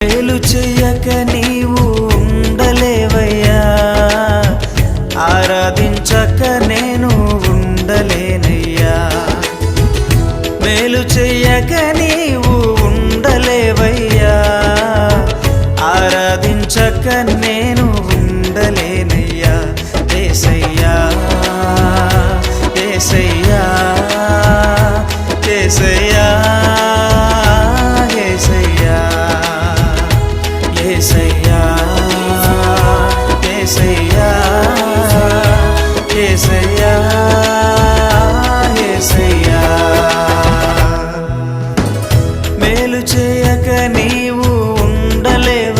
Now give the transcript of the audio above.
మేలు చెయ్యక నీవు ఉండలేవయ్యా, ఆరాధించక నేను ఉండలేనయ్యా. మేలు చెయ్యక నీవు ఉండలేవయ్యా, ఆరాధించక నేను ఉండలేనయ్యా. యేసయ్యా యేసయ్యా యేసయ్యా యేసయ్యా యేసయ్యా యేసయ్యా యేసయ్యా యేసయ్యా. మేలు చేయక నీవు ఉండలేవు